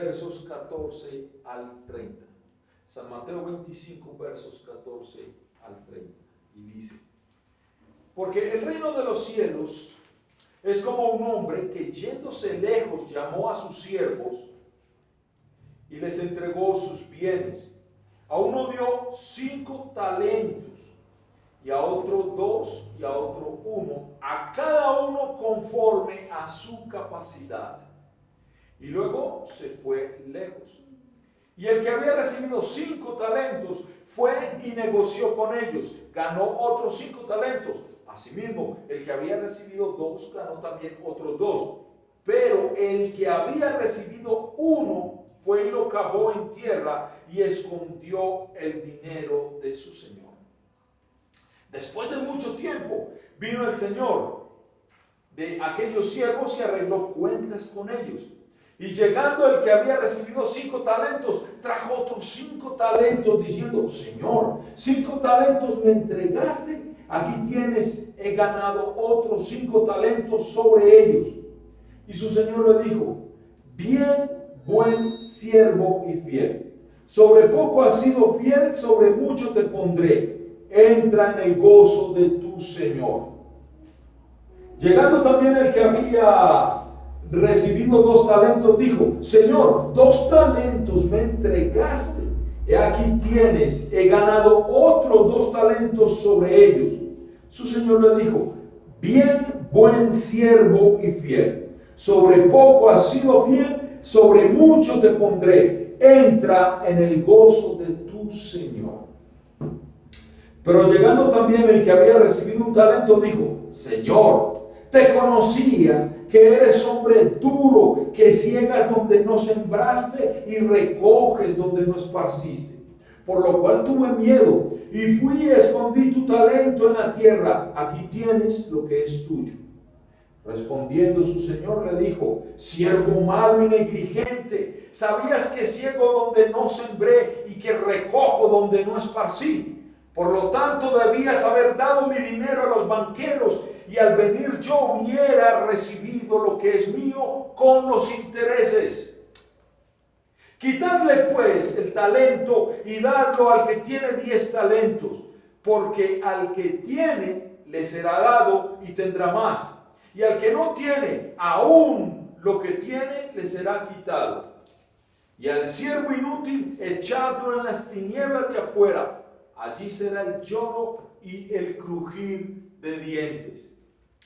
versos 14 al 30. San Mateo 25, versos 14 al 30. Y dice: porque el reino de los cielos es como un hombre que yéndose lejos llamó a sus siervos y les entregó sus bienes. A uno dio 5 talentos, y a otro 2, y a otro 1, a cada uno conforme a su capacidad. Y luego se fue lejos. Y el que había recibido 5 talentos fue y negoció con ellos, ganó otros 5 talentos. Asimismo, el que había recibido 2 ganó también otros 2. Pero el que había recibido 1 fue y lo cavó en tierra y escondió el dinero de su señor. Después de mucho tiempo vino el señor de aquellos siervos y arregló cuentas con ellos. Y llegando el que había recibido 5 talentos, trajo otros 5 talentos, diciendo: Señor, 5 talentos me entregaste, aquí tienes, he ganado otros 5 talentos sobre ellos. Y su señor le dijo: bien, buen siervo y fiel. Sobre poco has sido fiel, sobre mucho te pondré. Entra en el gozo de tu señor. Llegando también el que había recibido 2 talentos, dijo: Señor, 2 talentos me entregaste, y aquí tienes, he ganado otros 2 talentos sobre ellos. Su señor le dijo: bien, buen siervo y fiel. Sobre poco has sido fiel, sobre mucho te pondré. Entra en el gozo de tu señor. Pero llegando también el que había recibido 1 talento, dijo: Señor, te conocía que eres hombre duro, que ciegas donde no sembraste y recoges donde no esparciste. Por lo cual tuve miedo y fui y escondí tu talento en la tierra. Aquí tienes lo que es tuyo. Respondiendo su señor le dijo: siervo malo y negligente, ¿sabías que ciego donde no sembré y que recojo donde no esparcí? Por lo tanto debías haber dado mi dinero a los banqueros, y al venir yo hubiera recibido lo que es mío con los intereses. Quitadle pues el talento y dadlo al que tiene 10 talentos, porque al que tiene le será dado y tendrá más, y al que no tiene, aún lo que tiene le será quitado. Y al siervo inútil echadlo en las tinieblas de afuera. Allí será el lloro y el crujir de dientes.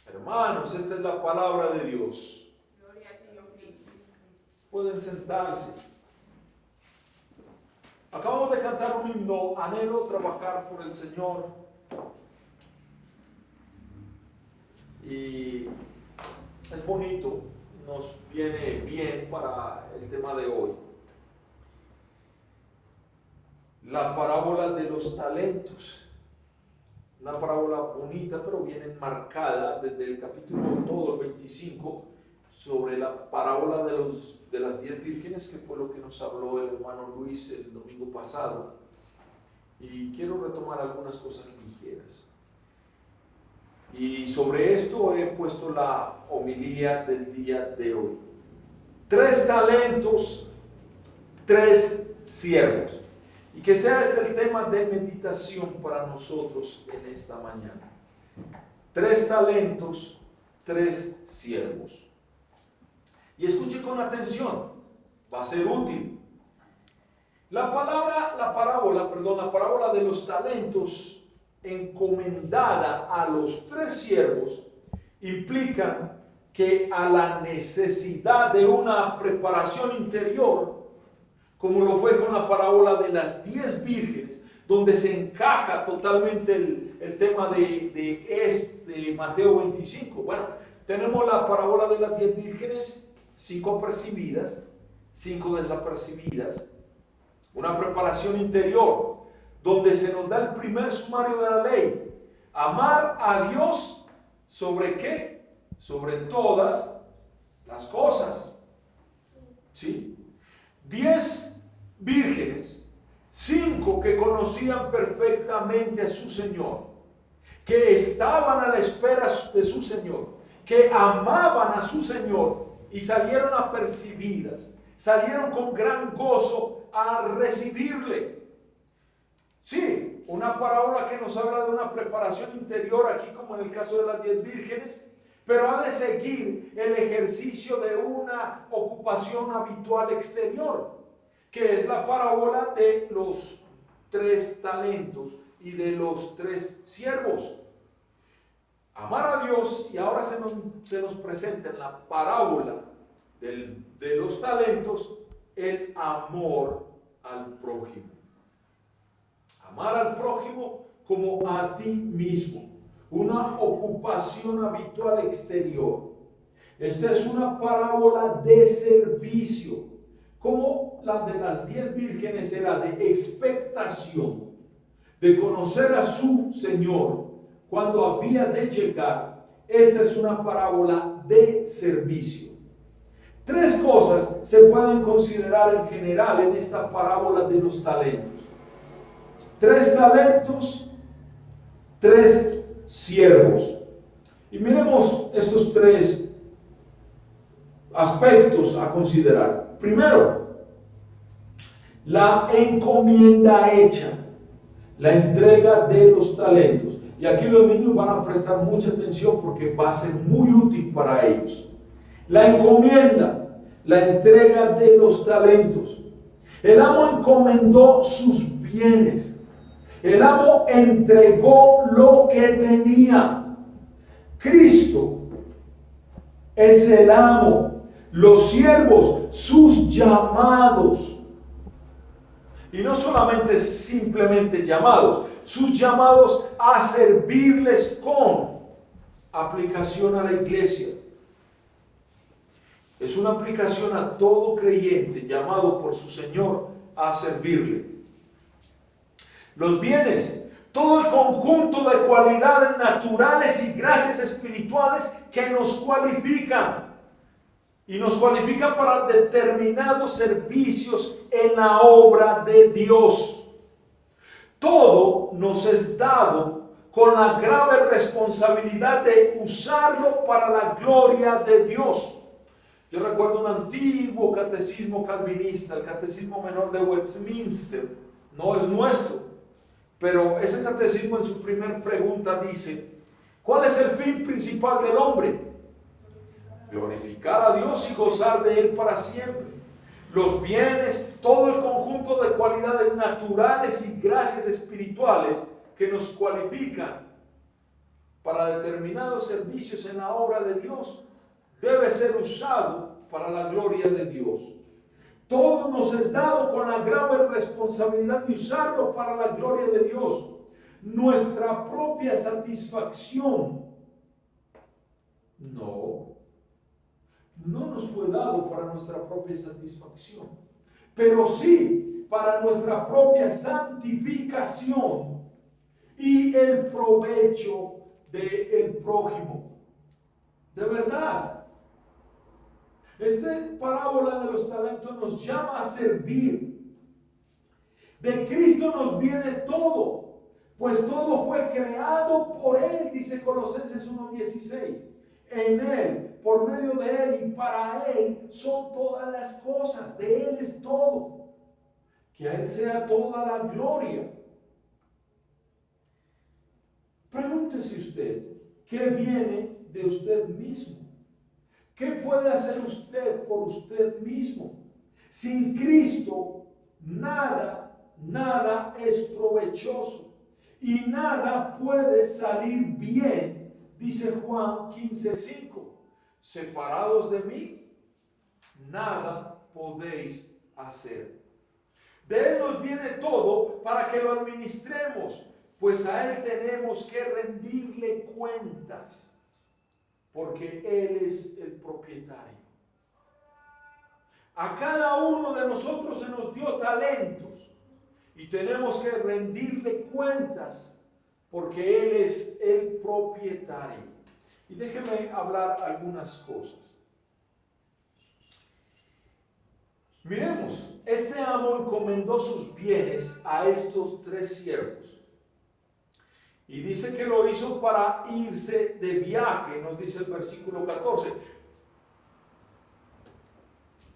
Hermanos, esta es la palabra de Dios. Gloria a ti, oh Cristo. Pueden sentarse. Acabamos de cantar un himno: anhelo trabajar por el Señor. Y es bonito, nos viene bien para el tema de hoy. La parábola de los talentos. Una parábola bonita, pero bien enmarcada desde el capítulo todo el 25, sobre la parábola de las 10 vírgenes, que fue lo que nos habló el hermano Luis el domingo pasado. Y quiero retomar algunas cosas ligeras. Y sobre esto he puesto la homilía del día de hoy. 3 talentos, 3 siervos. Y que sea este el tema de meditación para nosotros en esta mañana. 3 talentos, 3 siervos. Y escuche con atención, va a ser útil. La parábola de los talentos encomendada a los 3 siervos implica que a la necesidad de una preparación interior, como lo fue con la parábola de las 10 vírgenes, donde se encaja totalmente el tema de Mateo 25. Bueno, tenemos la parábola de las 10 vírgenes, 5 apercibidas, 5 desapercibidas, una preparación interior, donde se nos da el primer sumario de la ley: amar a Dios sobre ¿qué? Sobre todas las cosas. ¿Sí? 10 vírgenes, 5 que conocían perfectamente a su Señor, que estaban a la espera de su Señor, que amaban a su Señor y salieron apercibidas, salieron con gran gozo a recibirle. Sí, una parábola que nos habla de una preparación interior, aquí como en el caso de las 10 vírgenes, pero ha de seguir el ejercicio de una ocupación habitual exterior, que es la parábola de los 3 talentos y de los 3 siervos. Amar a Dios, y ahora se nos presenta en la parábola de los talentos el amor al prójimo. Amar al prójimo como a ti mismo. Una ocupación habitual exterior. Esta es una parábola de servicio. Como la de las 10 vírgenes era de expectación, de conocer a su Señor cuando había de llegar. Esta es una parábola de servicio. 3 cosas se pueden considerar en general en esta parábola de los talentos. 3 talentos, 3 siervos. Y miremos estos 3 aspectos a considerar. Primero, la encomienda hecha, la entrega de los talentos. Y aquí los niños van a prestar mucha atención porque va a ser muy útil para ellos. La encomienda, la entrega de los talentos. El amo encomendó sus bienes. El amo entregó lo que tenía. Cristo es el amo. Los siervos, sus llamados. Y no solamente simplemente llamados, sus llamados a servirles con aplicación a la iglesia. Es una aplicación a todo creyente llamado por su Señor a servirle. Los bienes, todo el conjunto de cualidades naturales y gracias espirituales que nos cualifican. Y nos cualifican para determinados servicios en la obra de Dios. Todo nos es dado con la grave responsabilidad de usarlo para la gloria de Dios. Yo recuerdo un antiguo catecismo calvinista, el Catecismo Menor de Westminster. No es nuestro, pero ese catecismo en su primer pregunta dice: ¿cuál es el fin principal del hombre? Glorificar a Dios y gozar de Él para siempre. Los bienes, todo el conjunto de cualidades naturales y gracias espirituales que nos cualifican para determinados servicios en la obra de Dios, debe ser usado para la gloria de Dios. Todo nos es dado con la grave responsabilidad de usarlo para la gloria de Dios. Nuestra propia satisfacción no nos fue dado para nuestra propia satisfacción, pero sí para nuestra propia santificación y el provecho del prójimo. De verdad, esta parábola de los talentos nos llama a servir. De Cristo nos viene todo, pues todo fue creado por Él, dice Colosenses 1:16. En Él, por medio de Él y para Él son todas las cosas. De Él es todo. Que a Él sea toda la gloria. Pregúntese usted, ¿qué viene de usted mismo? ¿Qué puede hacer usted por usted mismo? Sin Cristo, nada es provechoso y nada puede salir bien. Dice Juan 15:5, separados de mí, nada podéis hacer. De Él nos viene todo para que lo administremos, pues a Él tenemos que rendirle cuentas, porque Él es el propietario. A cada uno de nosotros se nos dio talentos y tenemos que rendirle cuentas, porque Él es el propietario. Y déjeme hablar algunas cosas. Miremos, este amo encomendó sus bienes a estos 3 siervos. Y dice que lo hizo para irse de viaje, nos dice el versículo 14.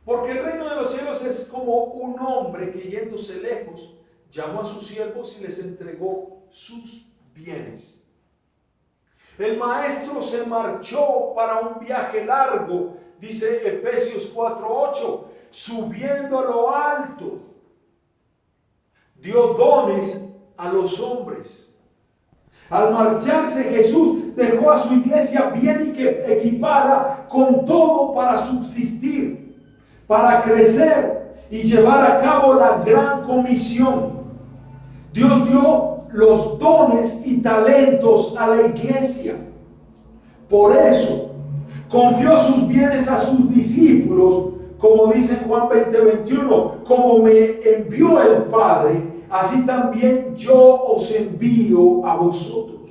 Porque el reino de los cielos es como un hombre que yéndose lejos, llamó a sus siervos y les entregó sus bienes. El maestro se marchó para un viaje largo, dice Efesios 4:8, subiendo a lo alto, dio dones a los hombres. Al marcharse, Jesús dejó a su iglesia bien equipada con todo para subsistir, para crecer y llevar a cabo la gran comisión. Dios dio los dones y talentos a la iglesia. Por eso, confió sus bienes a sus discípulos, como dice en Juan 20:21, como me envió el Padre, así también yo os envío a vosotros.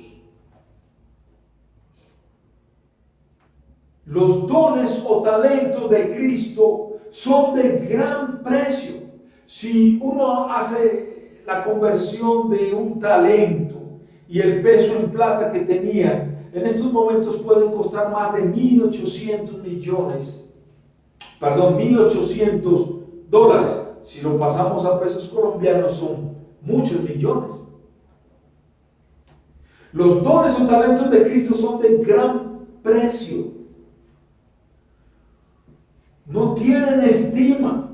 Los dones o talentos de Cristo son de gran precio. Si uno hace la conversión de un talento y el peso en plata que tenía, en estos momentos pueden costar más de $1.800. Si lo pasamos a pesos colombianos son muchos millones. Los dones o talentos de Cristo son de gran precio. No tienen estima.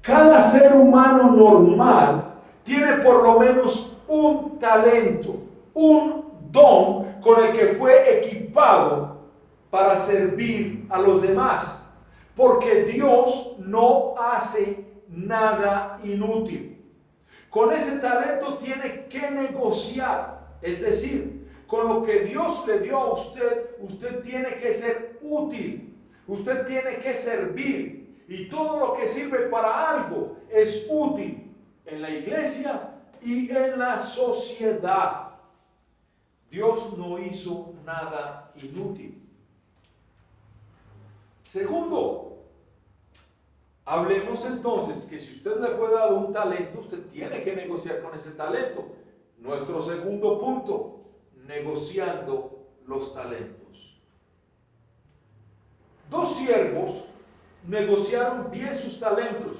Cada ser humano normal tiene por lo menos un talento, un don con el que fue equipado para servir a los demás. Porque Dios no hace nada inútil. Con ese talento tiene que negociar. Es decir, con lo que Dios le dio a usted, usted tiene que ser útil. Usted tiene que servir. Y todo lo que sirve para algo es útil en la iglesia y en la sociedad. Dios no hizo nada inútil. Segundo, hablemos entonces que si usted le fue dado un talento, usted tiene que negociar con ese talento. Nuestro segundo punto, negociando los talentos. Dos siervos negociaron bien sus talentos.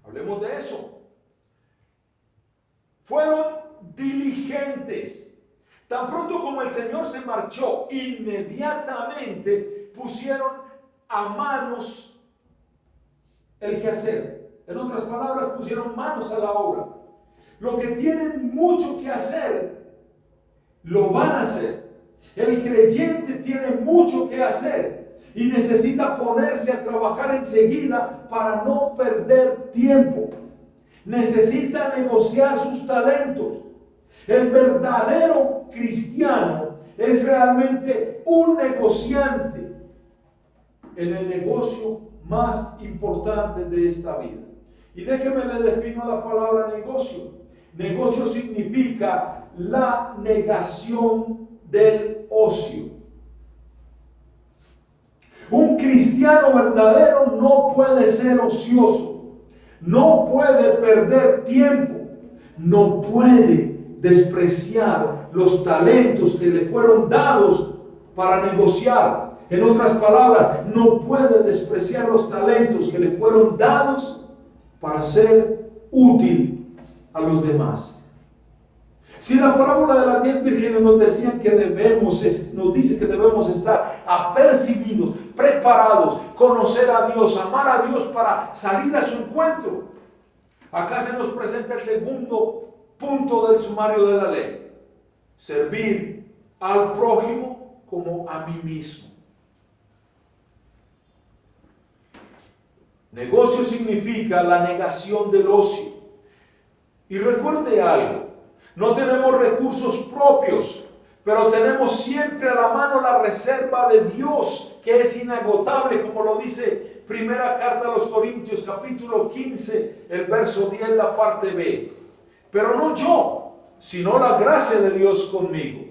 Hablemos de eso. Fueron diligentes. Tan pronto como el Señor se marchó, inmediatamente pusieron a manos el quehacer. En otras palabras, pusieron manos a la obra. Lo que tienen mucho que hacer, lo van a hacer. El creyente tiene mucho que hacer y necesita ponerse a trabajar enseguida para no perder tiempo. Necesita negociar sus talentos. El verdadero cristiano es realmente un negociante en el negocio más importante de esta vida. Y déjeme le defino la palabra negocio. Negocio significa la negación del ocio. Un cristiano verdadero no puede ser ocioso, no puede perder tiempo, no puede despreciar los talentos que le fueron dados para negociar. En otras palabras, no puede despreciar los talentos que le fueron dados para ser útil a los demás. Si la parábola de las 10 vírgenes nos dice que debemos estar apercibidos, preparados, conocer a Dios, amar a Dios para salir a su encuentro, acá se nos presenta el segundo punto del sumario de la ley: servir al prójimo como a mí mismo. Negocio significa la negación del ocio. Y recuerde algo, no tenemos recursos propios, pero tenemos siempre a la mano la reserva de Dios, que es inagotable, como lo dice Primera Carta a los Corintios, capítulo 15, el verso 10, la parte B. Pero no yo, sino la gracia de Dios conmigo.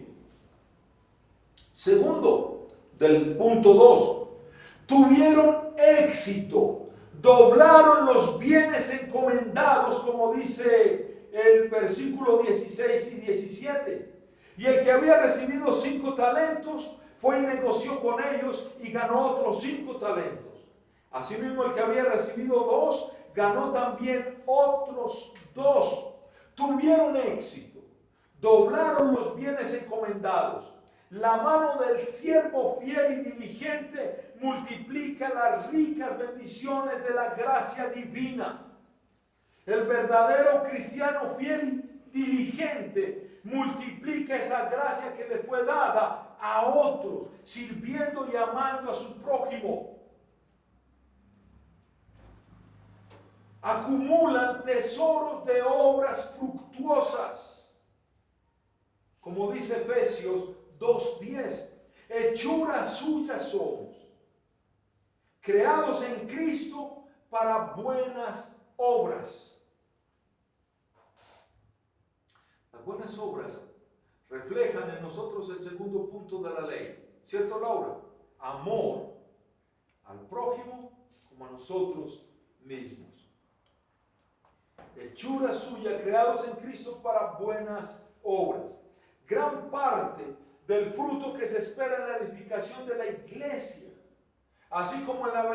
Segundo, del punto 2, tuvieron éxito, doblaron los bienes encomendados, como dice el versículo 16 y 17. Y el que había recibido 5 talentos fue y negoció con ellos y ganó otros 5 talentos. Asimismo, el que había recibido 2, ganó también otros 2. Tuvieron éxito, doblaron los bienes encomendados. La mano del siervo fiel y diligente multiplica las ricas bendiciones de la gracia divina. El verdadero cristiano fiel y diligente multiplica esa gracia que le fue dada a otros, sirviendo y amando a su prójimo. Acumulan tesoros de obras fructuosas. Como dice Efesios 2:10, hechura suya somos, creados en Cristo para buenas obras. Las buenas obras reflejan en nosotros el segundo punto de la ley, ¿cierto, Laura? Amor al prójimo como a nosotros mismos. Hechura suya, creados en Cristo para buenas obras. Gran parte del fruto que se espera en la edificación de la iglesia, así como en la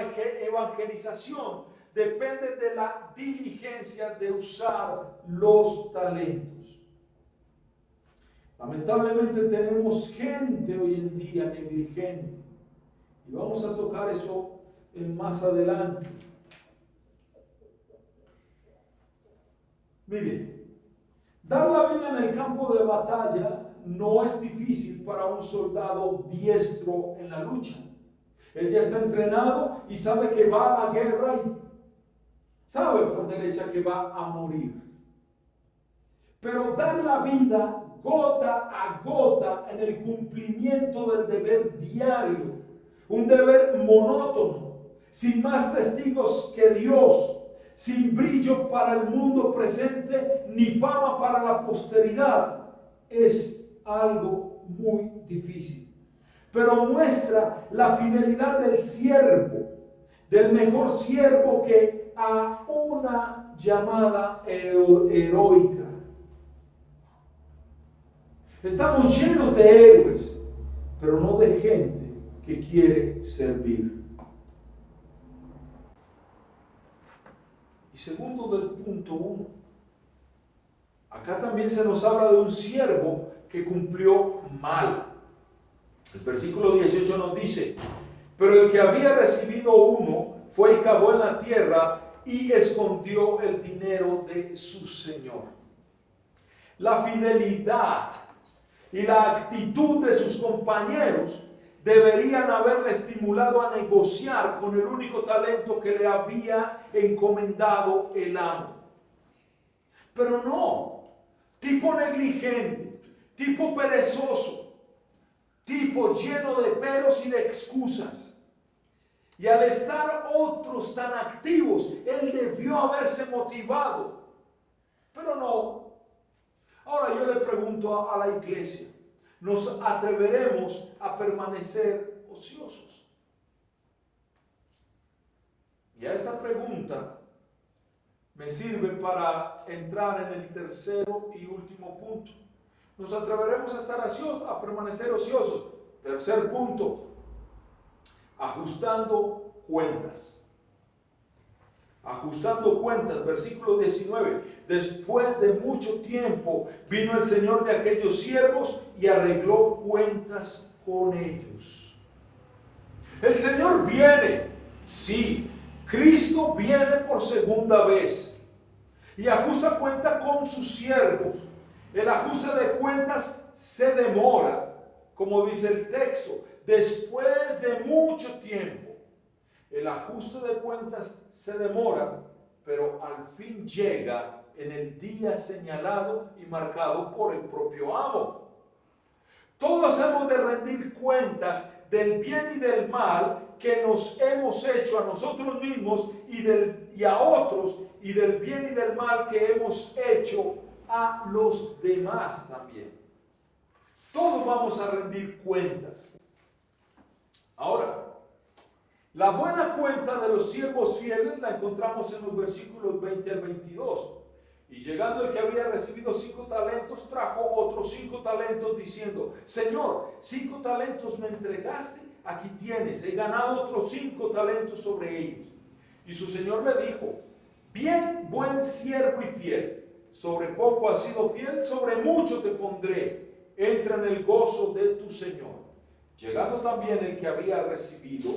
evangelización, depende de la diligencia de usar los talentos. Lamentablemente tenemos gente hoy en día negligente, y vamos a tocar eso más adelante. Mire, dar la vida en el campo de batalla no es difícil para un soldado diestro en la lucha. Él ya está entrenado y sabe que va a la guerra y sabe por derecha que va a morir. Pero dar la vida gota a gota en el cumplimiento del deber diario, un deber monótono, sin más testigos que Dios, sin brillo para el mundo presente ni fama para la posteridad, es algo muy difícil. Pero muestra la fidelidad del siervo, del mejor siervo que a una llamada heroica. Estamos llenos de héroes, pero no de gente que quiere servir. Y segundo del punto 1, acá también se nos habla de un siervo que cumplió mal. El versículo 18 nos dice: pero el que había recibido 1 fue y cavó en la tierra y escondió el dinero de su señor. La fidelidad y la actitud de sus compañeros deberían haberle estimulado a negociar con el único talento que le había encomendado el amo. Pero no, tipo negligente, tipo perezoso, tipo lleno de peros y de excusas. Y al estar otros tan activos, él debió haberse motivado. Pero no. Ahora yo le pregunto a la iglesia, ¿nos atreveremos a permanecer ociosos? Y a esta pregunta me sirve para entrar en el tercero y último punto. ¿Nos atreveremos a estar ociosos, a permanecer ociosos? Tercer punto, ajustando cuentas. Ajustando cuentas, versículo 19. Después de mucho tiempo vino el Señor de aquellos siervos y arregló cuentas con ellos. El Señor viene, sí, Cristo viene por segunda vez y ajusta cuenta con sus siervos. El ajuste de cuentas se demora, como dice el texto, después de mucho tiempo. El ajuste de cuentas se demora, pero al fin llega en el día señalado y marcado por el propio amo. Todos hemos de rendir cuentas del bien y del mal que nos hemos hecho a nosotros mismos y a otros, y del bien y del mal que hemos hecho a los demás también. Todos vamos a rendir cuentas. Ahora, la buena cuenta de los siervos fieles la encontramos en los versículos 20 al 22. Y llegando el que había recibido 5 talentos, trajo otros 5 talentos diciendo: Señor, 5 talentos me entregaste, aquí tienes, he ganado otros 5 talentos sobre ellos. Y su señor le dijo, bien, buen siervo y fiel, sobre poco has sido fiel, sobre mucho te pondré, entra en el gozo de tu señor. Llegando también el que había recibido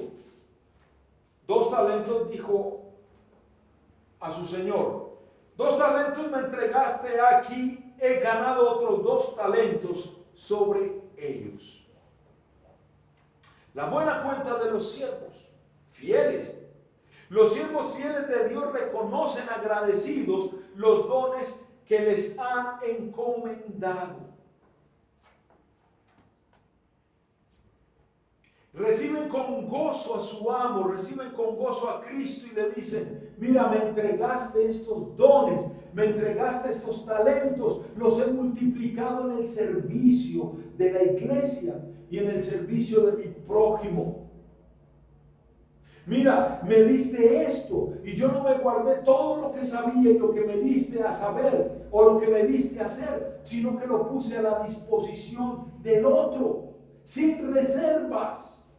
2 talentos, dijo a su señor, 2 talentos me entregaste, aquí he ganado otros 2 talentos sobre ellos. La buena cuenta de los siervos fieles. Los siervos fieles de Dios reconocen agradecidos los dones que les han encomendado. Reciben con gozo a su amo, reciben con gozo a Cristo y le dicen, mira, me entregaste estos dones, me entregaste estos talentos, los he multiplicado en el servicio de la iglesia y en el servicio de mi prójimo. Mira, me diste esto y yo no me guardé todo lo que sabía y lo que me diste a saber o lo que me diste a hacer, sino que lo puse a la disposición del otro, sin reservas.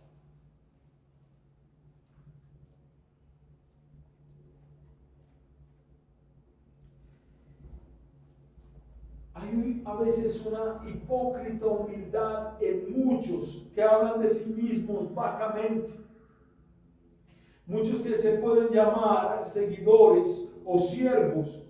Hay a veces una hipócrita humildad en muchos que hablan de sí mismos bajamente. Muchos que se pueden llamar seguidores o siervos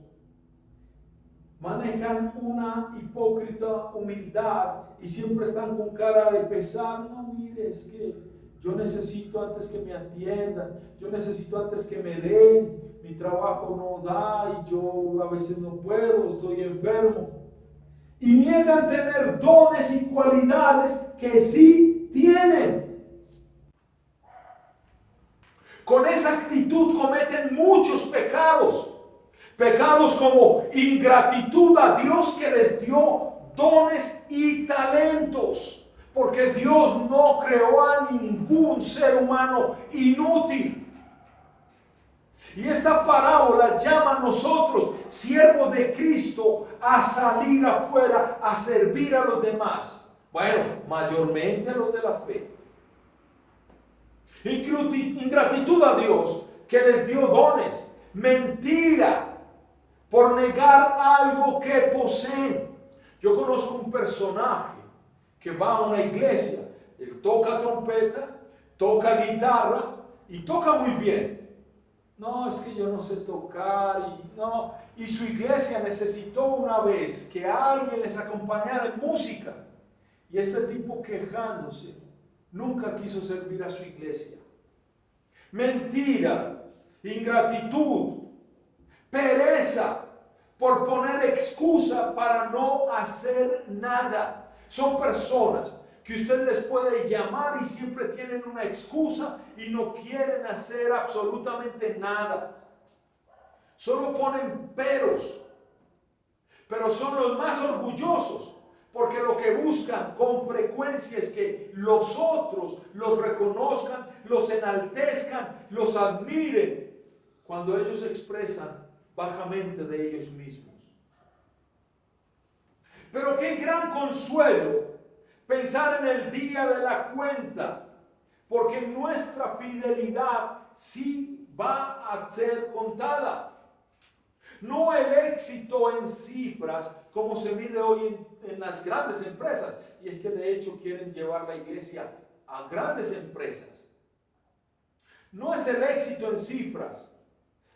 manejan una hipócrita humildad y siempre están con cara de pesar. No, mire, es que yo necesito antes que me atiendan, yo necesito antes que me den, mi trabajo no da y yo a veces no puedo, estoy enfermo. Y niegan tener dones y cualidades que sí tienen. Con esa actitud cometen muchos pecados. Pecados como ingratitud a Dios que les dio dones y talentos. Porque Dios no creó a ningún ser humano inútil. Y esta parábola llama a nosotros, siervos de Cristo, a salir afuera, a servir a los demás. Bueno, mayormente a los de la fe. Ingratitud a Dios que les dio dones. Mentira por negar algo que poseen. Yo conozco un personaje que va a una iglesia. Él toca trompeta, toca guitarra y toca muy bien. No, es que yo no sé tocar y su iglesia necesitó una vez que alguien les acompañara en música. Y este tipo quejándose, nunca quiso servir a su iglesia. Mentira, ingratitud, pereza por poner excusa para no hacer nada. Son personas que usted les puede llamar y siempre tienen una excusa y no quieren hacer absolutamente nada. Solo ponen peros, pero son los más orgullosos porque lo que buscan con frecuencia es que los otros los reconozcan, los enaltezcan, los admiren cuando ellos expresan bajamente de ellos mismos. Pero qué gran consuelo pensar en el día de la cuenta, porque nuestra fidelidad sí va a ser contada. No el éxito en cifras como se mide hoy en las grandes empresas. Y es que de hecho quieren llevar la iglesia a grandes empresas. No es el éxito en cifras.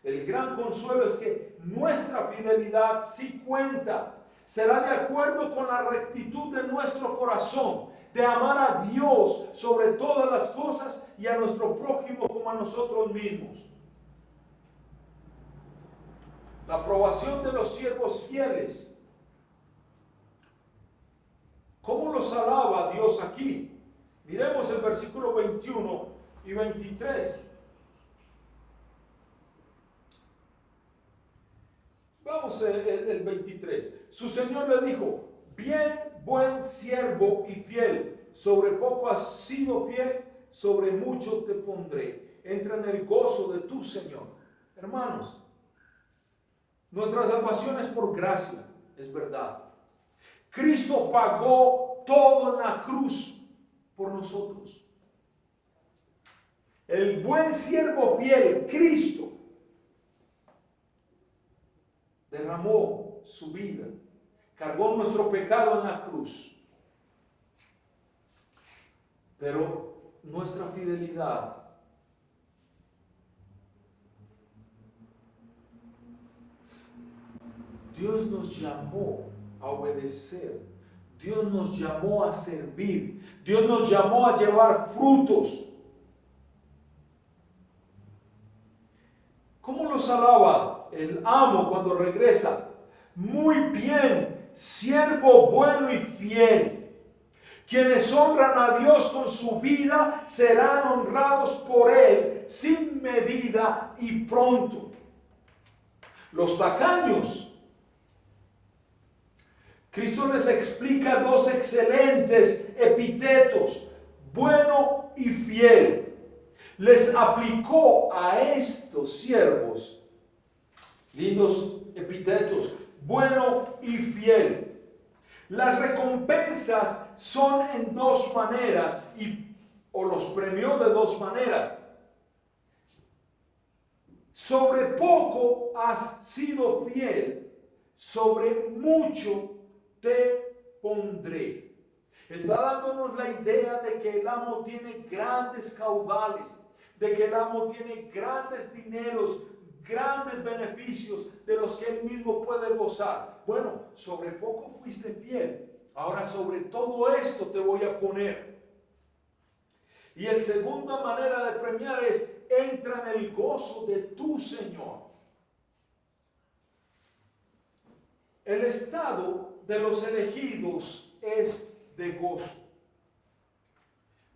El gran consuelo es que nuestra fidelidad sí cuenta. Será de acuerdo con la rectitud de nuestro corazón, de amar a Dios sobre todas las cosas y a nuestro prójimo como a nosotros mismos. La aprobación de los siervos fieles. ¿Cómo los alaba Dios aquí? Miremos el versículo 21 y 23. Vamos el 23. Su Señor le dijo, bien, buen siervo y fiel, sobre poco has sido fiel, sobre mucho te pondré. Entra en el gozo de tu Señor. Hermanos, nuestra salvación es por gracia, es verdad. Cristo pagó todo en la cruz por nosotros. El buen siervo fiel, Cristo, derramó su vida, cargó nuestro pecado en la cruz. Pero nuestra fidelidad Dios nos llamó a obedecer, Dios nos llamó a servir, Dios nos llamó a llevar frutos. ¿Cómo los alaba el amo cuando regresa? Muy bien, siervo bueno y fiel. Quienes honran a Dios con su vida serán honrados por Él sin medida y pronto. Los tacaños, Cristo les explica dos excelentes epítetos, bueno y fiel. Les aplicó a estos siervos lindos epítetos, bueno y fiel. Las recompensas son en dos maneras o los premió de dos maneras. Sobre poco has sido fiel, sobre mucho te pondré. Está dándonos la idea de que el amo tiene grandes caudales, de que el amo tiene grandes dineros, grandes beneficios de los que él mismo puede gozar. Bueno, sobre poco fuiste fiel, ahora sobre todo esto te voy a poner. Y la segunda manera de premiar es: entra en el gozo de tu Señor. El estado de los elegidos es de gozo.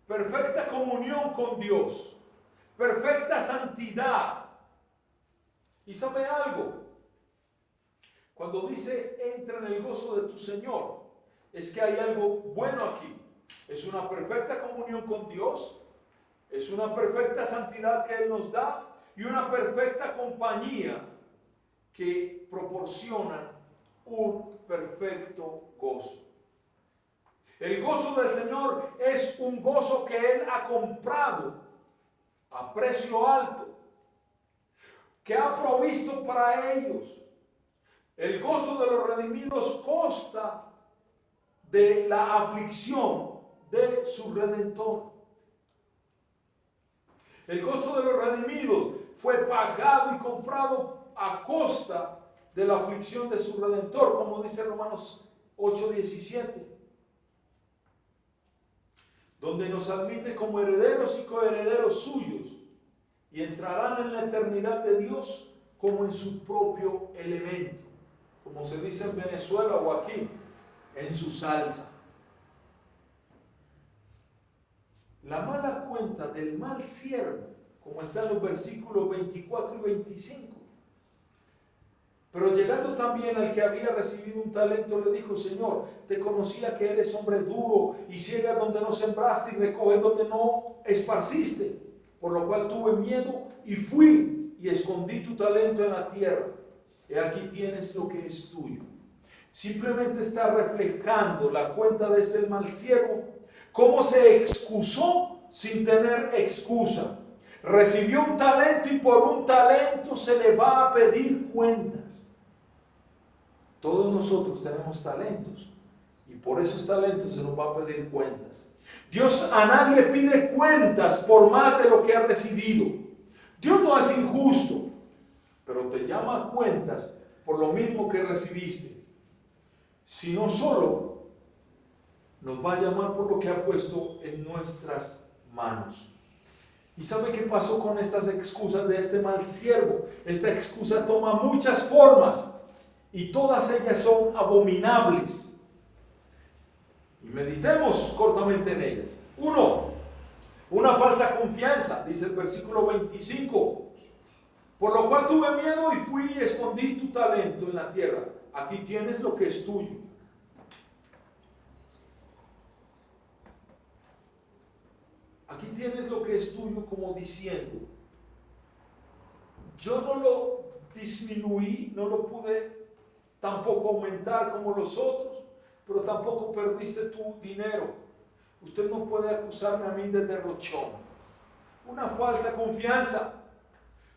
Perfecta comunión con Dios, perfecta santidad. ¿Y sabe algo? Cuando dice entra en el gozo de tu Señor, es que hay algo bueno aquí. Es una perfecta comunión con Dios, es una perfecta santidad que Él nos da y una perfecta compañía que proporciona un perfecto gozo. El gozo del Señor es un gozo que Él ha comprado a precio alto, que ha provisto para ellos. El gozo de los redimidos consta de la aflicción de su Redentor. El gozo de los redimidos fue pagado y comprado a costa de la aflicción de su Redentor, como dice Romanos 8:17, donde nos admite como herederos y coherederos suyos, y entrarán en la eternidad de Dios como en su propio elemento, como se dice en Venezuela o aquí, en su salsa. La mala cuenta del mal siervo, como está en los versículos 24 y 25. Pero llegando también al que había recibido un talento, le dijo: Señor, te conocía que eres hombre duro y ciegas donde no sembraste y recoges donde no esparciste, por lo cual tuve miedo y fui y escondí tu talento en la tierra. He aquí tienes lo que es tuyo. Simplemente está reflejando la cuenta de este mal siervo, cómo se excusó sin tener excusa. Recibió un talento y por un talento se le va a pedir cuentas. Todos nosotros tenemos talentos y por esos talentos se nos va a pedir cuentas. Dios a nadie pide cuentas por más de lo que ha recibido. Dios no es injusto, pero te llama a cuentas por lo mismo que recibiste. Si no solo nos va a llamar por lo que ha puesto en nuestras manos. ¿Y sabe qué pasó con estas excusas de este mal siervo? Esta excusa toma muchas formas y todas ellas son abominables. Y meditemos cortamente en ellas. 1. Una falsa confianza, dice el versículo 25. Por lo cual tuve miedo y fui y escondí tu talento en la tierra. Aquí tienes lo que es tuyo. Aquí tienes lo que es tuyo, como diciendo: yo no lo disminuí, no lo pude tampoco aumentar como los otros, pero tampoco perdiste tu dinero. Usted no puede acusarme a mí de derrochón. Una falsa confianza.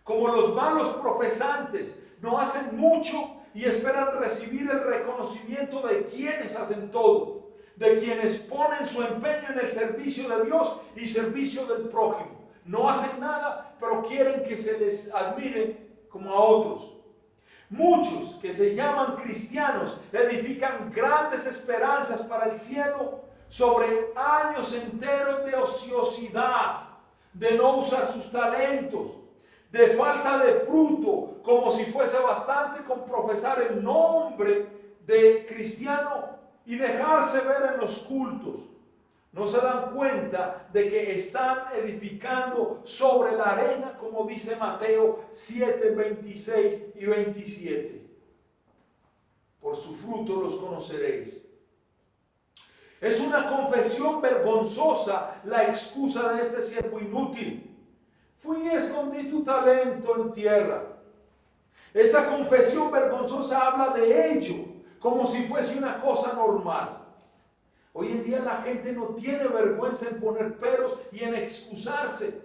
Como los malos profesantes no hacen mucho y esperan recibir el reconocimiento de quienes hacen todo, de quienes ponen su empeño en el servicio de Dios y servicio del prójimo. No hacen nada, pero quieren que se les admire como a otros. Muchos que se llaman cristianos edifican grandes esperanzas para el cielo sobre años enteros de ociosidad, de no usar sus talentos, de falta de fruto, como si fuese bastante con profesar el nombre de cristiano y dejarse ver en los cultos. No se dan cuenta de que están edificando sobre la arena, como dice Mateo 7, 26 y 27. Por su fruto los conoceréis. Es una confesión vergonzosa la excusa de este siervo inútil. Fui y escondí tu talento en tierra. Esa confesión vergonzosa habla de ello como si fuese una cosa normal. Hoy en día la gente no tiene vergüenza en poner peros y en excusarse.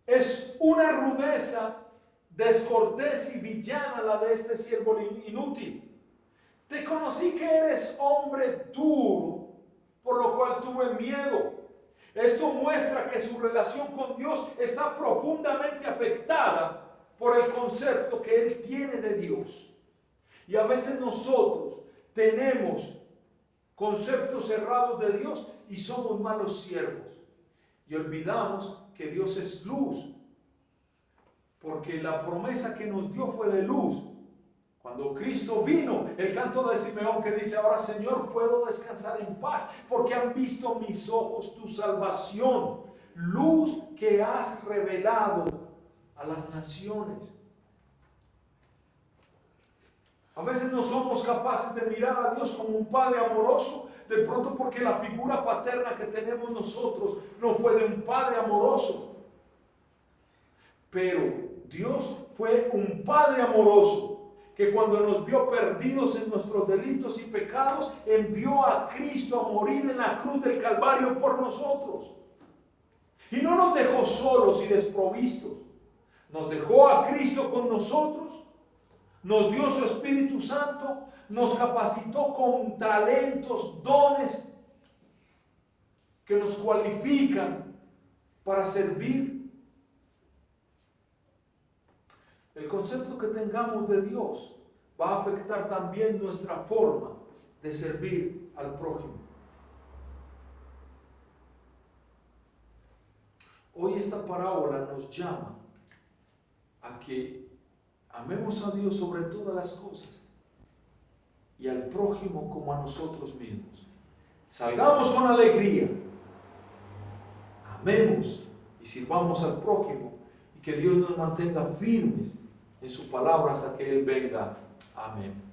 Es una rudeza descortés y villana la de este siervo inútil. Te conocí que eres hombre duro, por lo cual tuve miedo. Esto muestra que su relación con Dios está profundamente afectada por el concepto que él tiene de Dios. Y a veces nosotros tenemos conceptos cerrados de Dios y somos malos siervos. Y olvidamos que Dios es luz, porque la promesa que nos dio fue de luz. Cuando Cristo vino, el canto de Simeón que dice: ahora Señor, puedo descansar en paz, porque han visto mis ojos tu salvación, luz que has revelado a las naciones. A veces no somos capaces de mirar a Dios como un Padre amoroso, de pronto porque la figura paterna que tenemos nosotros no fue de un Padre amoroso. Pero Dios fue un Padre amoroso, que cuando nos vio perdidos en nuestros delitos y pecados, envió a Cristo a morir en la cruz del Calvario por nosotros. Y no nos dejó solos y desprovistos. Nos dejó a Cristo con nosotros, nos dio su Espíritu Santo, nos capacitó con talentos, dones que nos cualifican para servir. El concepto que tengamos de Dios va a afectar también nuestra forma de servir al prójimo. Hoy esta parábola nos llama a que amemos a Dios sobre todas las cosas y al prójimo como a nosotros mismos. Salgamos con alegría, amemos y sirvamos al prójimo, y que Dios nos mantenga firmes en su palabra hasta que Él venga. Amén.